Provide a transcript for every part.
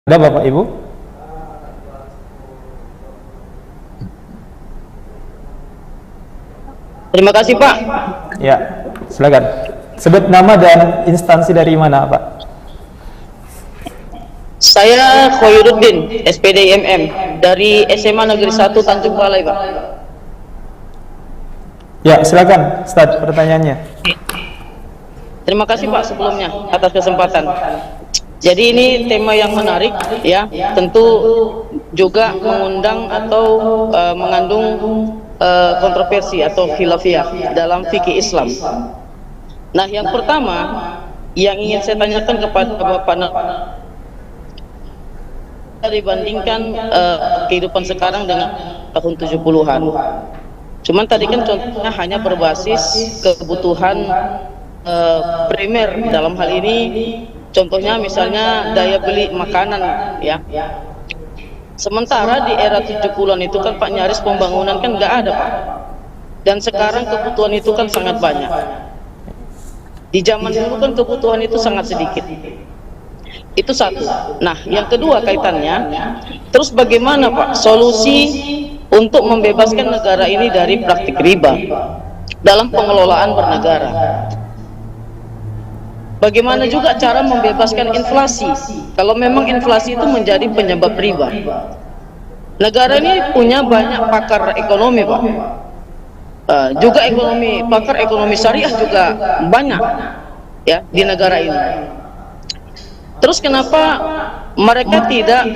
Ada Bapak Ibu? Terima kasih Pak. Ya, silakan. Sebut nama dan instansi dari mana Pak? Saya Khairuddin, SPD MM dari SMA Negeri 1 Tanjung Balai Pak. Ya, silakan Ustaz pertanyaannya. Terima kasih Pak sebelumnya atas kesempatan. Jadi ini tema yang menarik ya, tentu juga mengundang atau mengandung kontroversi atau khilafiyah dalam fikih Islam. Nah, yang pertama yang ingin saya tanyakan kepada Bapak dibandingkan kehidupan sekarang dengan tahun 70-an. Cuman tadi kan contohnya hanya berbasis kebutuhan primer, dalam hal ini contohnya misalnya daya beli makanan ya. Sementara di era 70-an itu kan Pak, nyaris pembangunan kan nggak ada Pak. Dan sekarang kebutuhan itu kan sangat banyak. Di zaman dulu kan kebutuhan itu sangat sedikit. Itu satu. Nah, yang kedua kaitannya, terus bagaimana Pak solusi untuk membebaskan negara ini dari praktik riba dalam pengelolaan bernegara? Bagaimana juga cara membebaskan inflasi kalau memang inflasi itu menjadi penyebab riba? Negara ini punya banyak pakar ekonomi Pak, juga pakar ekonomi syariah juga banyak ya di negara ini. Terus kenapa mereka tidak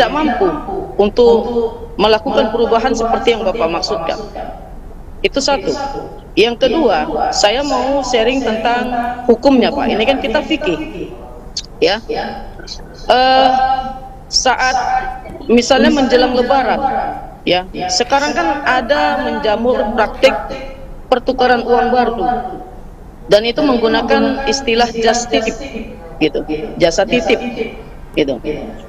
mampu untuk melakukan perubahan seperti yang Bapak maksudkan? Itu satu. Yang kedua, saya mau sharing tentang hukumnya Pak. Ini kan kita fikih ya. Saat misalnya menjelang lebaran ya, sekarang kan ada menjamur praktik pertukaran uang baru, dan itu menggunakan istilah just titip gitu, jasa titip gitu.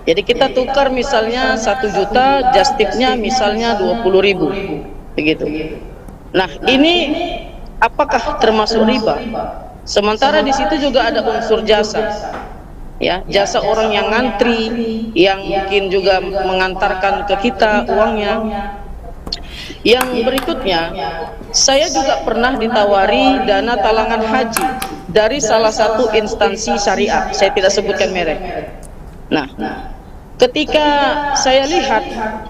Jadi kita tukar misalnya 1 juta, just tipnya misalnya 20.000 begitu. Nah, ini apakah termasuk riba? Sementara di situ juga ada unsur jasa. Ya, jasa orang yang ngantri, yang mungkin juga mengantarkan ke kita uangnya. Yang berikutnya, saya juga pernah ditawari dana talangan haji dari salah satu instansi syariah. Saya tidak sebutkan merek. Nah, ketika saya lihat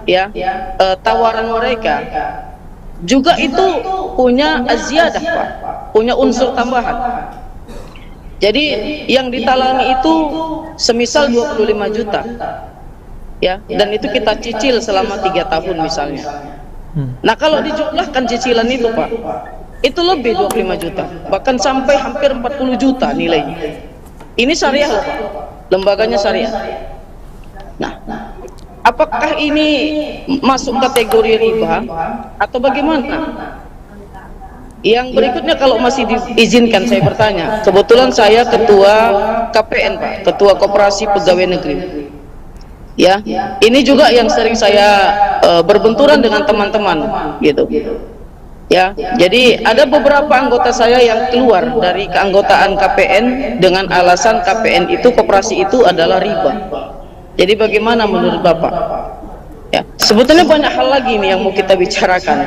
ya tawaran mereka, juga itu punya aziyadah Pak, punya unsur tambahan. Jadi yang ditalangi itu semisal 25 juta ya, dan itu kita cicil selama 3 tahun misalnya. Nah, kalau dijumlahkan cicilan itu Pak, itu lebih 25 juta, bahkan sampai hampir 40 juta nilainya. Ini syariah loh Pak, lembaganya syariah. Nah, apakah ini masuk kategori riba atau bagaimana? Yang berikutnya, kalau masih diizinkan saya bertanya, kebetulan saya ketua KPN Pak, ketua Koperasi Pegawai Negeri. Ya, ini juga yang sering saya berbenturan dengan teman-teman gitu. Ya, jadi ada beberapa anggota saya yang keluar dari keanggotaan KPN dengan alasan KPN itu, koperasi itu adalah riba. Jadi bagaimana menurut Bapak? Ya, sebetulnya banyak hal lagi nih yang mau kita bicarakan.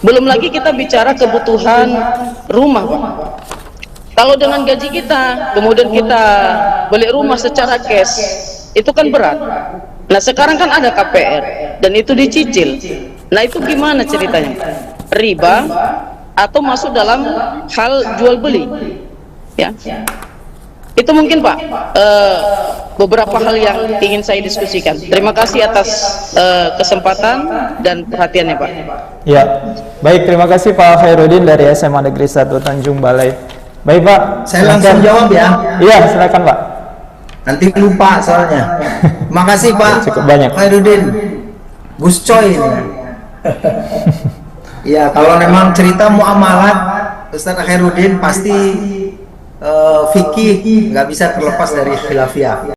Belum lagi kita bicara kebutuhan rumah Pak. Kalau dengan gaji kita, kemudian kita beli rumah secara cash, itu kan berat. Nah, sekarang kan ada KPR dan itu dicicil. Nah, itu gimana ceritanya? Riba atau masuk dalam hal jual beli? Ya. Itu mungkin Pak beberapa hal yang ingin saya diskusikan. Terima kasih atas kesempatan dan perhatiannya Pak. Ya, baik, terima kasih Pak Khairuddin dari SMA Negeri 1 Tanjung Balai. Baik Pak, saya langsung jawab ya. Iya, silakan Pak. Nanti lupa soalnya. Makasih Pak. Cukup banyak. Khairuddin, Gus Coy ini. Ya, kalau memang cerita muamalat, Ustaz Khairuddin pasti fikih nggak bisa terlepas dari khilafiyah.